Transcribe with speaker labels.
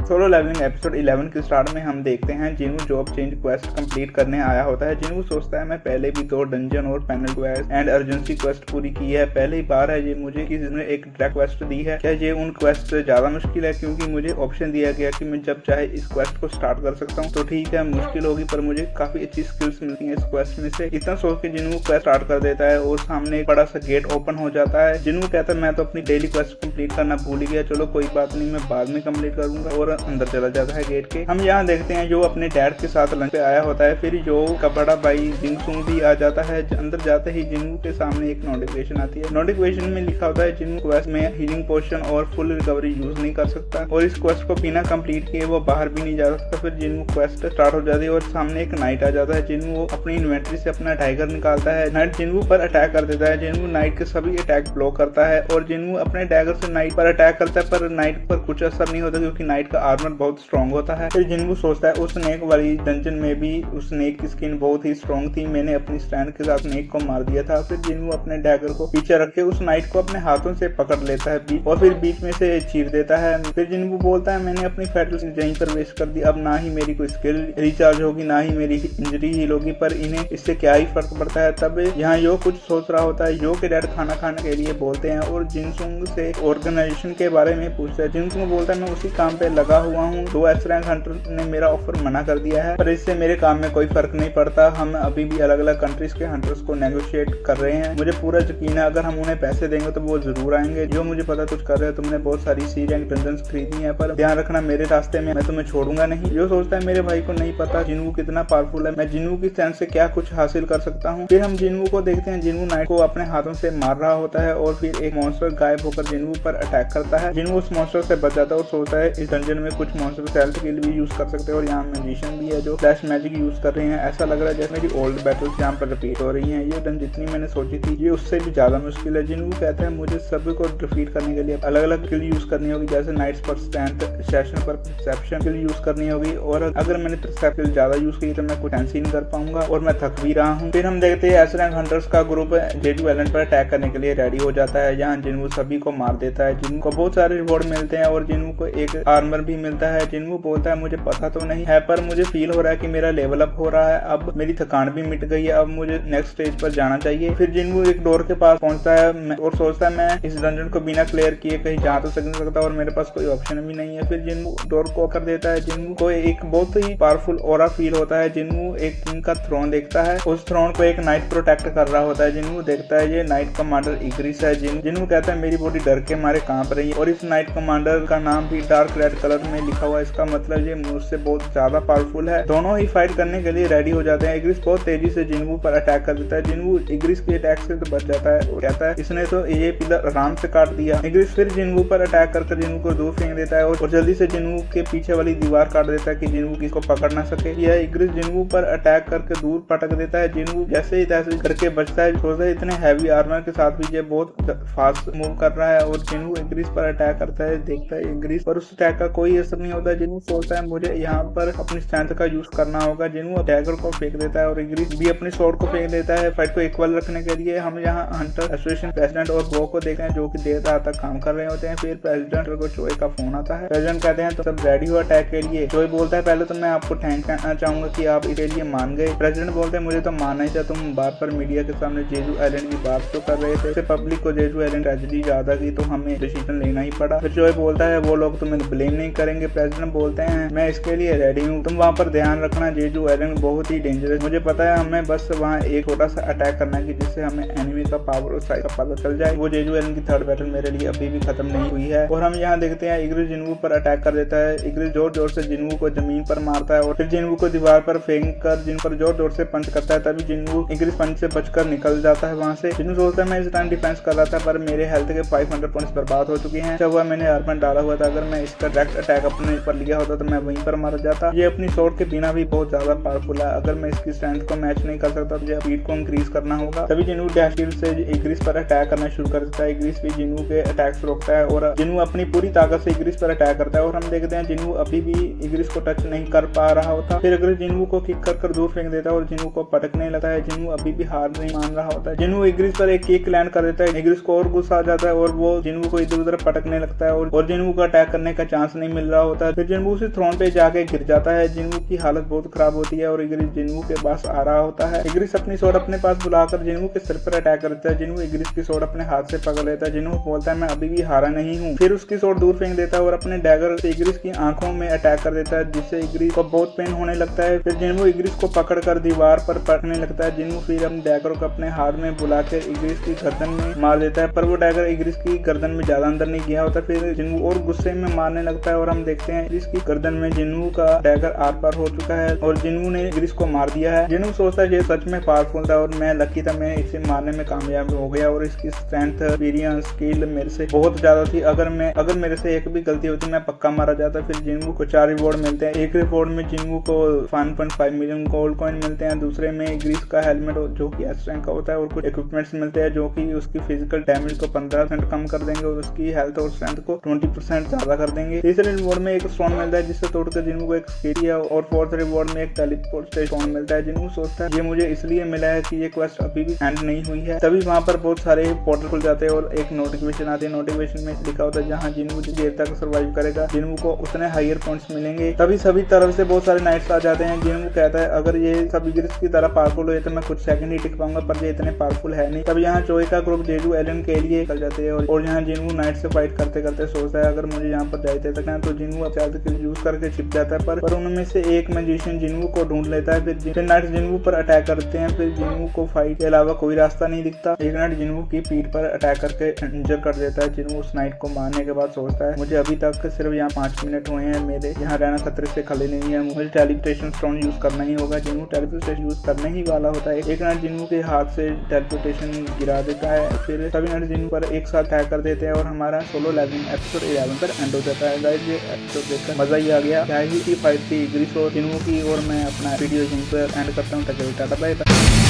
Speaker 1: Solo levelling episode 11 के start में हम देखते हैं जिन्हू जॉब चेंज क्वेस्ट कंप्लीट करने आया होता है। जिन्हू सोचता है मैं पहले भी 2 डंजन और panel quest and urgency quest पूरी की है, पहली बार है ये मुझे कि जिसने एक ट्रैक क्वेस्ट दी है। क्या ये उन क्वेस्ट से ज्यादा मुश्किल है, क्योंकि मुझे ऑप्शन दिया गया कि मैं जब चाहे इस क्वेस्ट को स्टार्ट कर सकता हूँ। तो ठीक है, मुश्किल होगी पर मुझे काफी अच्छी स्किल्स मिलती है इस क्वेस्ट में से। इतना सोच के जिन्हू क्वेस्ट स्टार्ट कर देता है और सामने एक बड़ा सा गेट ओपन हो जाता है। जिन्हू कहता है मैं तो अपनी डेली क्वेस्ट कंप्लीट करना भूल ही गया, चलो कोई बात नहीं, मैं बाद में कंप्लीट करूंगा, और अंदर चला जाता है गेट के। हम यहाँ देखते हैं जो अपने डैड के साथ लंच पे आया होता है। फिर जो का बड़ा भाई जिनसुंग भी आ जाता है। अंदर जाते ही जिन्हू के सामने एक नोटिफिकेशन आती है। नोटिफिकेशन में लिखा होता है जिन्हू क्वेस्ट में हीलिंग पोशन और फुल रिकवरी यूज नहीं कर सकता और इस क्वेस्ट को बिना कंप्लीट किए वो बाहर भी नहीं जा सकता। फिर जिन्हू क्वेस्ट स्टार्ट हो जाती है और सामने एक नाइट आ जाता है। जिन्हू अपनी इन्वेंट्री से अपना टाइगर निकालता है। नाइट जिन्हू पर अटैक कर देता है। जिन्हू नाइट के सभी अटैक ब्लॉक करता है और जिन्हू अपने टाइगर से नाइट पर अटैक करता है, पर नाइट पर कुछ असर नहीं होता क्योंकि नाइट का आर्मर बहुत स्ट्रॉन्ग होता है। फिर जिन्हू सोचता है उस स्नेक वाली डंजन में भी उस स्नेक की स्किन बहुत ही स्ट्रॉन्ग थी, मैंने अपनी स्ट्रेंथ के साथ स्नेक को मार दिया था। फिर जिन्हू अपने डैगर को पीछे रख के उस नाइट को अपने हाथों से पकड़ लेता है और फिर बीच में से चीर देता है। फिर जिन्हू बोलता है मैंने अपनी फैटल यहीं पर वेस्ट कर दी, अब ना ही मेरी कोई स्किल रिचार्ज होगी ना ही मेरी इंजरी हील होगी, पर इन्हें इससे क्या ही फर्क पड़ता है। तब यहाँ यो कुछ सोच रहा होता है। यो के डैड खाना खाने के लिए बोलते हैं और जिनसुंग से ऑर्गेनाइजेशन के बारे में पूछता है। जिनसुंग बोलता है मैं उसी काम पे लगा हुआ हूँ, 2 एस रैंक हंटर ने मेरा ऑफर मना कर दिया है, पर इससे मेरे काम में कोई फर्क नहीं पड़ता। हम अभी भी अलग अलग कंट्रीज के हंटर्स को नेगोशिएट कर रहे हैं। मुझे पूरा यकीन है अगर हम उन्हें पैसे देंगे तो वो जरूर आएंगे। जो मुझे पता कुछ कर रहे हो, तुमने बहुत सारी सी रैंक डंजन्स खरीदी है, पर ध्यान रखना मेरे रास्ते में मैं तुम्हें छोड़ूंगा नहीं। जो सोचता है मेरे भाई को नहीं पता जिन्हू कितना पावरफुल है, मैं जिन्हू की स्ट्रेंथ से क्या कुछ हासिल कर सकता हूँ। फिर हम जिन्हू को देखते हैं। जिन्हू नाइट को अपने हाथों से मार रहा होता है और फिर एक मॉन्स्टर गायब होकर जिन्हू पर अटैक करता है। जिन्हू उस मॉन्स्टर से बच जाता है और सोचता है इस डंजन में कुछ मॉन्स्टर सेल्फ किल भी यूज कर सकते हैं और यहाँ मैजिशियन भी है जो फ्लैश मैजिक यूज कर रहे हैं। ऐसा लग रहा है जैसे मेरी ओल्ड बैटल्स यहाँ पर रिपीट हो रही हैं। ये डंजन जितनी मैंने सोची थी ये उससे भी ज्यादा मुश्किल है। जिन्हू कहता है मुझे सभी को डिफीट करने के लिए अलग अलग किल यूज करनी होगी, जैसे नाइट्स पर स्ट्रेंथ, सेशन पर परसेप्शन किल यूज करनी होगी, और अगर मैंने परसेप्शन ज्यादा यूज की तो मैं कुछ फैंसी नहीं कर पाऊंगा और मैं थक भी रहा हूँ। फिर हम देखते हैं एस रैंक हंटर्स का ग्रुप जेजू आइलैंड पर अटैक करने के लिए रेडी हो जाता है। यहाँ जिन्हू सभी को मार देता है। जिन्हू को बहुत सारे रिवॉर्ड मिलते हैं और जिन्हू को एक आर्मर भी मिलता है। जिन्हू बोलता है मुझे पता तो नहीं है पर मुझे फील हो रहा है कि मेरा लेवल अप हो रहा है, अब मेरी थकान भी मिट गई है, अब मुझे नेक्स्ट स्टेज पर जाना चाहिए। फिर जिन्हू एक डोर के पास पहुंचता है और सोचता है मैं इस डंजन को बिना क्लियर किए कहीं जा तो नहीं सकता और मेरे पास कोई ऑप्शन भी नहीं है। फिर जिन्हू डोर को कर देता है। जिन्हू को एक बहुत ही पावरफुल ऑरा फील होता है। जिन्हू एक किंग का थ्रोन देखता है, उस थ्रोन को एक नाइट प्रोटेक्ट कर रहा होता है। जिन्हू देखता है ये नाइट कमांडर इग्रिस है। जिन्हू कहता है मेरी बॉडी डर के मारे कांप रही है और इस नाइट कमांडर का नाम भी डार्क रेड कलर में लिखा हुआ है, इसका मतलब ये मुझसे बहुत ज्यादा पावरफुल है। दोनों ही फाइट करने के लिए रेडी हो जाते हैं। इग्रिस बहुत तेजी से जिन्हू पर अटैक कर देता है। जिन्हू इग्रिस के अटैक से तो बच जाता है और कहता है इसने तो ये पिलर आराम से काट दिया। इग्रिस फिर जिन्हू पर अटैक करके जिन्हू को दूर फेंक देता है और जल्दी से जिन्हू के पीछे वाली दीवार काट देता है कि जिन्हू किसको पकड़ ना सके। यह इग्रिस जिन्हू पर अटैक करके दूर पटक देता है। जिन्हू जैसे ही तैसे करके बचता है। सोचता है इतने हैवी आर्मर के साथ भी ये बहुत फास्ट मूव कर रहा है और जिन्हू इग्रिस पर अटैक करता है। देखता है इग्रिस पर उस अटैक का कोई असर नहीं होता। जिन्हू सोचता है मुझे यहाँ पर अपनी स्ट्रेंथ का यूज करना होगा। जिन्हू डैगर को फेंक देता है और इग्रिस भी अपनी स्वॉर्ड को फेंक देता है। फाइट को इक्वल रखने के लिए हम यहाँ हंटर एसोसिएशन प्रेसिडेंट और बो को देखते हैं जो कि देर रात तक काम कर रहे होते हैं। फिर प्रेसिडेंट को चोई का फोन आता है। प्रेसिडेंट कहते हैं तो सब रेडी हो अटैक के लिए। चोई बोलता है पहले तो मैं आपको थैंक कहना चाहूंगा कि आप इसके लिए मान गए। प्रेसिडेंट बोलते हैं मुझे तो मानना ही था, तुम बार पर मीडिया के सामने जेजू आइलैंड की बात तो कर रहे थे, पब्लिक को जेजू आइलैंड ट्रेजेडी याद आ गई तो हमें डिसीजन लेना ही पड़ा। फिर चोई बोलता है वो लोग तुम्हें ब्लेम नहीं करेंगे। प्रेसिडेंट बोलते हैं मैं इसके लिए रेडी हूँ, तुम वहाँ पर ध्यान रखना, जेजू आइलैंड बहुत ही डेंजरस, मुझे पता है हमें बस वहाँ एक छोटा सा अटैक करना है जिससे हमें एनिमी का पावर और साइज का पता चल जाए। वो जेजू आइलैंड की थर्ड बैटल मेरे लिए अभी भी खत्म नहीं हुई है। और हम यहाँ देखते हैं इग्रिस जिन्हू पर अटैक कर देता है। इग्रिस जोर जोर से जिन्हू को जमीन पर मारता है और फिर जिन्हू को दीवार पर फेंक कर जिन पर जोर जोर से पंच करता है। तभी जिन्हू इग्रिस पंच से बचकर निकल जाता है वहाँ से। जिन्हू सोचता है मैं इस टाइम डिफेंस कर रहा था पर मेरे हेल्थ के 500 पॉइंट्स बर्बाद हो चुके हैं। अच्छा हुआ मैंने आर्मर डाला हुआ था, अगर मैं इसका डायरेक्ट अटैक अपने ऊपर लिया होता तो मैं वहीं पर मर जाता। ये अपनी स्वॉर्ड के बिना भी बहुत ज्यादा पावरफुल है, अगर मैं इसकी स्ट्रेंथ को मैच नहीं कर सकता तो स्पीड को इंक्रीज करना होगा। तभी जिन्हू डैश से इग्रिस पर अटैक करना शुरू कर देता है। इग्रिस भी जिन्हू के अटैक्स रोकता है और जिन्हू अपनी पूरी ताकत से इग्रिस पर अटैक करता है और हम देखते हैं जिन्हू अभी भी इग्रिस को टच नहीं कर पा रहा होता। फिर इग्रिस जिन्हू को किक कर दूर फेंक देता है और जिन्हू को पटकने लगता है। जिन्हू अभी भी हार नहीं मान रहा होता है। जिन्हू इग्रिस पर एक किक लैंड कर देता है। इग्रिस को और गुस्सा आ जाता है और वो जिन्हू को इधर उधर पटकने लगता है और जिन्हू को अटैक करने का चांस नहीं मिल रहा होता है। फिर जिनवू उसी थ्रोन पे जाके गिर जाता है। जिनवू की हालत बहुत खराब होती है और इग्रिस जिनवू के पास आ रहा होता है। इग्रिस अपनी स्वॉर्ड अपने पास बुलाकर जिनवू के सिर पर अटैक करता है। जिनवू इग्रिस की स्वॉर्ड अपने हाथ से पकड़ लेता है। जिनवू बोलता है मैं अभी भी हारा नहीं हूँ। फिर उसकी स्वॉर्ड दूर फेंक देता है और अपने डैगर से इग्रिस की आंखों में अटैक कर देता है, जिससे इग्रिस को बहुत पेन होने लगता है। फिर जिनवू इग्रिस को पकड़कर दीवार पर पटकने लगता है। जिनवू फिर अपने डैगर को अपने हाथ में बुलाकर इग्रिस की गर्दन में मार देता है, पर वो डैगर इग्रिस की गर्दन में ज्यादा अंदर नहीं गया होता। फिर जिनवू और गुस्से में मारने लगता है और हम देखते हैं इग्रिस की गर्दन में जिनवू का डैगर आर पार हो चुका है और जिनवू ने इग्रिस को मार दिया है। जिनवू सोचता है ये सच में पावरफुल था और मैं लकी था, मैं इसे मारने में कामयाब हो गया और इसकी स्ट्रेंथ, एक्सपीरियंस, स्किल मेरे से बहुत ज्यादा थी। अगर मेरे से एक भी गलती होती मैं पक्का मारा जाता। फिर जिनवू को 4 रिवॉर्ड मिलते हैं। एक रिवॉर्ड में जिनवू को 1.5 मिलियन गोल्ड कॉइन मिलते हैं। दूसरे में इग्रिस का हेलमेट जो कि एस रैंक का होता है और कुछ इक्विपमेंट्स मिलते हैं जो कि उसकी फिजिकल डैमेज को 15% कम कर देंगे और उसकी हेल्थ और स्ट्रेंथ को 20% ज्यादा कर देंगे। तीसरे रिवॉर्ड में एक स्टोन मिलता है जिससे तोड़कर जिनवू को एक स्केटी है और फोर्थ रिवॉर्ड में एक टेलीपोर्ट स्टोन मिलता है। जिनवू सोचता है ये मुझे इसलिए मिला है कि ये क्वेस्ट अभी भी एंड नहीं हुई है। तभी वहाँ पर बहुत सारे पोर्टल खुल जाते हैं और एक नोटिफिकेशन आती है। नोटिफिकेशन में लिखा होता है जहाँ जिनवू देर तक सर्वाइव करेगा जिनवू को उतने हायर पॉइंट्स मिलेंगे। तभी सभी तरफ से बहुत सारे नाइट्स आ जाते हैं। जिनवू कहता है अगर ये सब इग्रिस की तरह पावरफुल हुए तो मैं कुछ सेकंड ही टिक पाऊंगा, पर ये इतने पावरफुल है नहीं। तब यहाँ जोई का ग्रुप जेजू एलन के लिए निकल जाते हैं और यहाँ जिनवू नाइट से फाइट करते करते सोचता है अगर मुझे यहाँ पर जाते सकते हैं तो जिनवू यूज करके छिप जाता है, पर उनमें से एक मैजिशियन जिनवू को ढूंढ लेता है। फिर नाइट जिनवू पर अटैक करते हैं। फिर जिनवू को फाइट के अलावा कोई रास्ता नहीं दिखता। एक नाइट जिनवू की पीठ पर अटैक करके इंजर कर देता है। जिनवू उस नाइट को मारने के बाद सोचता है मुझे अभी तक सिर्फ यहाँ 5 मिनट हुए हैं, मेरे यहाँ रहना खतरे से खाली नहीं है, मुझे टेलीपोर्टेशन स्टोन यूज करना ही होगा। जिनवू टेलीपोर्टेशन यूज करने ही वाला होता है। एक नाइट जिनवू के हाथ से टेलीपोर्टेशन गिरा देता है। फिर सभी नाइट जिनवू पर एक साथ अटैक कर देते हैं और हमारा सोलो लेवलिंग एपिसोड 11 पर एंड हो जाता है। गाइस ये एपिसोड देखकर मजा ही आ गया। क्या ही फाइट थी इग्रिस और जिनवू की। और मैं अपना वीडियो यहीं पर एंड करता हूँ। Tata bye bye.